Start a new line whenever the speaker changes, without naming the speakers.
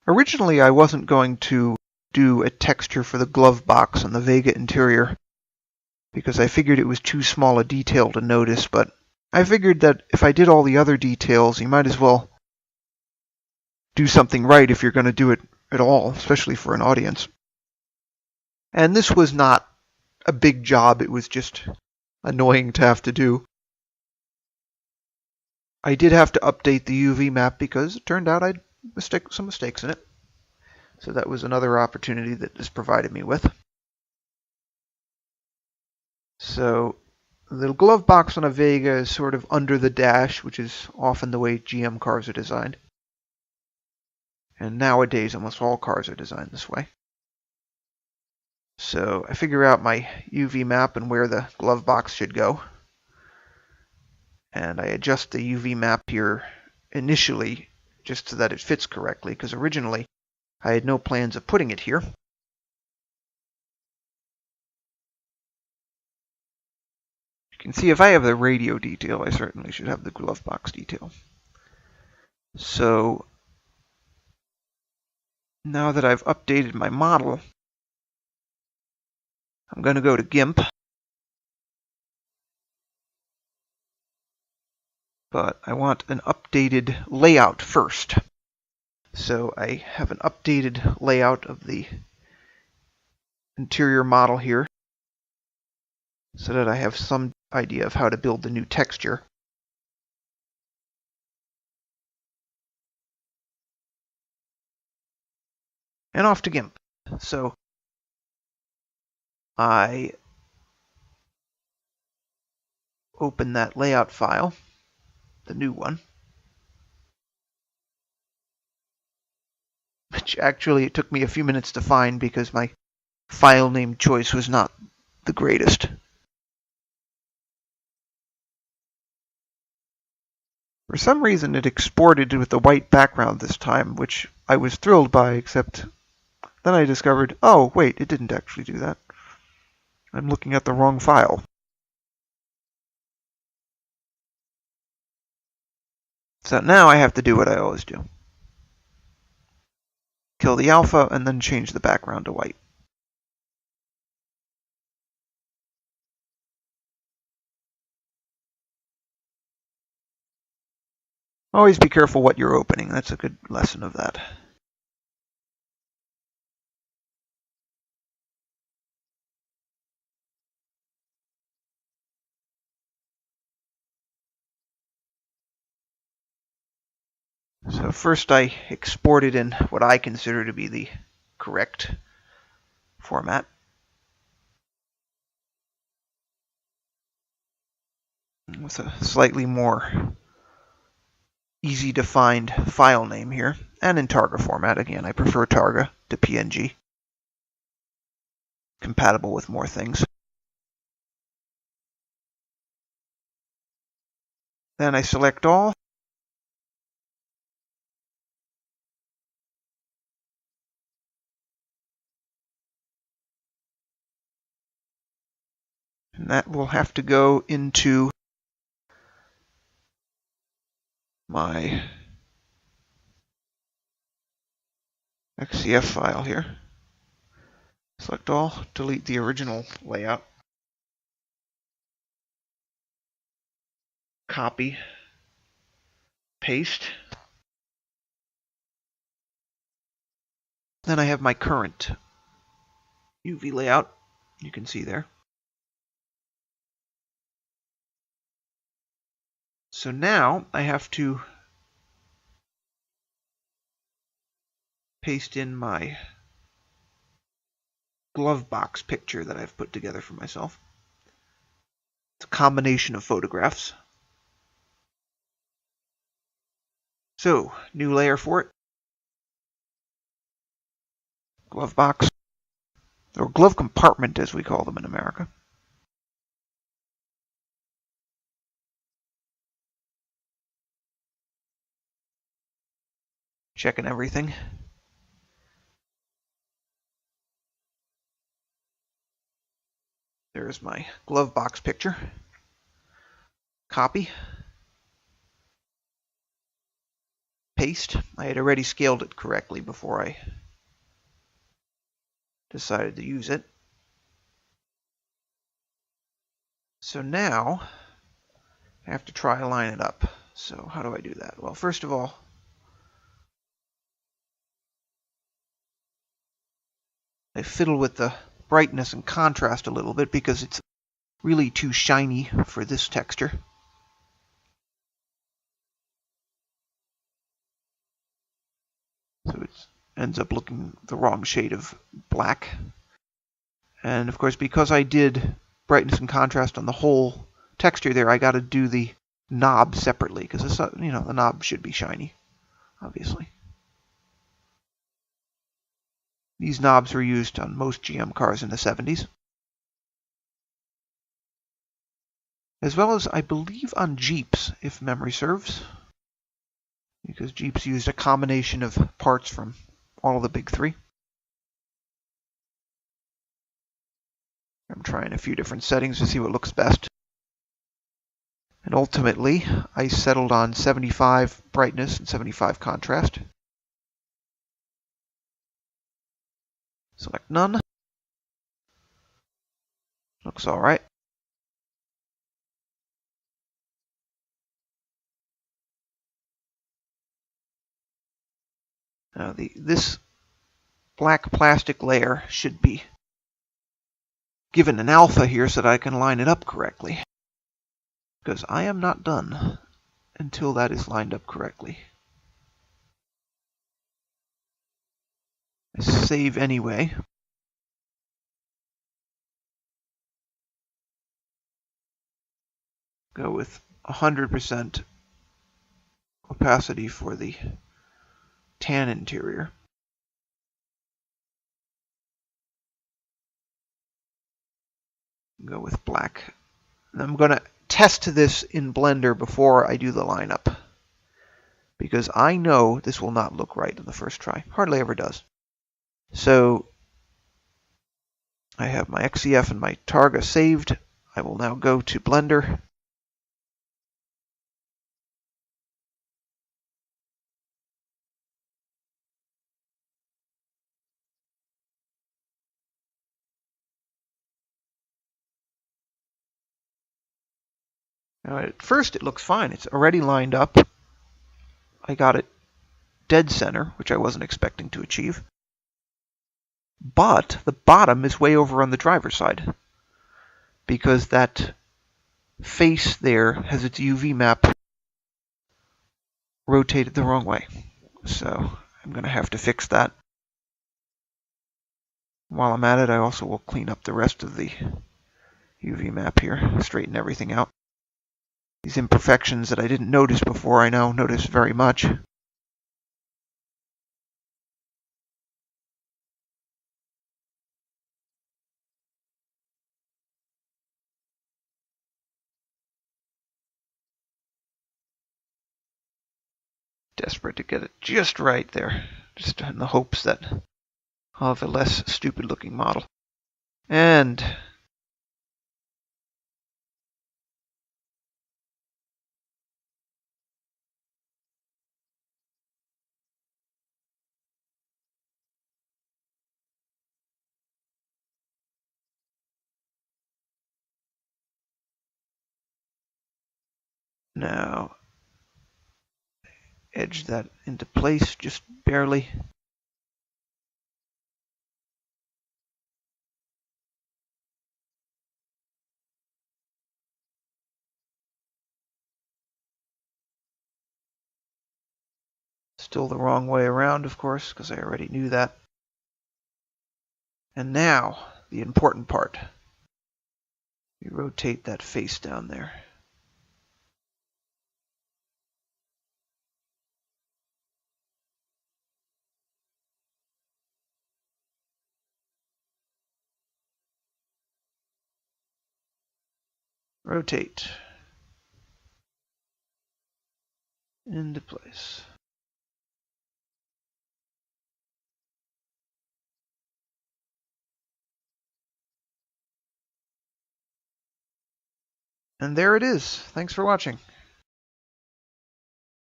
Originally, I wasn't going to do a texture for the glove box on the Vega interior because I figured it was too small a detail to notice, but I figured that if I did all the other details, you might as well do something right if you're going to do it at all, especially for an audience. And this was not a big job, it was just annoying to have to do. I did have to update the UV map because it turned out I'd some mistakes in it. So that was another opportunity that this provided me with. So the glove box on a Vega is sort of under the dash, which is often the way GM cars are designed. And nowadays, almost all cars are designed this way. So I figure out my UV map and where the glove box should go. And I adjust the UV map here initially just so that it fits correctly, because originally I had no plans of putting it here. You can see if I have the radio detail, I certainly should have the glove box detail. So now that I've updated my model, I'm going to go to GIMP. But I want an updated layout first. So I have an updated layout of the interior model here so that I have some idea of how to build the new texture. And off to GIMP. So I open that layout file, the new one, which actually it took me a few minutes to find because my file name choice was not the greatest. For some reason it exported with the white background this time, which I was thrilled by, except then I discovered, oh wait, it didn't actually do that. I'm looking at the wrong file. So now I have to do what I always do. Kill the alpha and then change the background to white. Always be careful what you're opening. That's a good lesson of that. So first I exported in what I consider to be the correct format. With a slightly more easy to find file name here. And in Targa format. Again, I prefer Targa to PNG. Compatible with more things. Then I select all. And that will have to go into my XCF file here. Select all, delete the original layout. Copy, paste. Then I have my current UV layout, you can see there. So now I have to paste in my glove box picture that I've put together for myself. It's a combination of photographs. So, new layer for it. Glove box, or glove compartment as we call them in America. Checking everything. There's my glove box picture. Copy. paste. I had already scaled it correctly before I decided to use it. So now I have to try to line it up. So how do I do that? Well, first of all, I fiddle with the brightness and contrast a little bit because it's really too shiny for this texture. So it ends up looking the wrong shade of black. And of course, because I did brightness and contrast on the whole texture there, I got to do the knob separately because the knob should be shiny, obviously. These knobs were used on most GM cars in the 70s. As well as, I believe, on Jeeps, if memory serves. Because Jeeps used a combination of parts from all of the big three. I'm trying a few different settings to see what looks best. And ultimately, I settled on 75 brightness and 75 contrast. Select none. Looks all right. Now this black plastic layer should be given an alpha here so that I can line it up correctly. Because I am not done until that is lined up correctly. I save anyway. Go with 100% opacity for the tan interior. Go with black. And I'm going to test this in Blender before I do the lineup, because I know this will not look right on the first try. Hardly ever does. So I have my XCF and my Targa saved. I will now go to Blender. Now at first it looks fine. It's already lined up. I got it dead center, which I wasn't expecting to achieve. But the bottom is way over on the driver's side, because that face there has its UV map rotated the wrong way. So I'm going to have to fix that. While I'm at it, I also will clean up the rest of the UV map here, straighten everything out. These imperfections that I didn't notice before, I now notice very much. Desperate to get it just right there, just in the hopes that I'll have a less stupid looking model. And now edge that into place just barely. Still the wrong way around, of course, because I already knew that. And now, the important part. You rotate that face down there. Rotate. Into place. And there it is. Thanks for watching.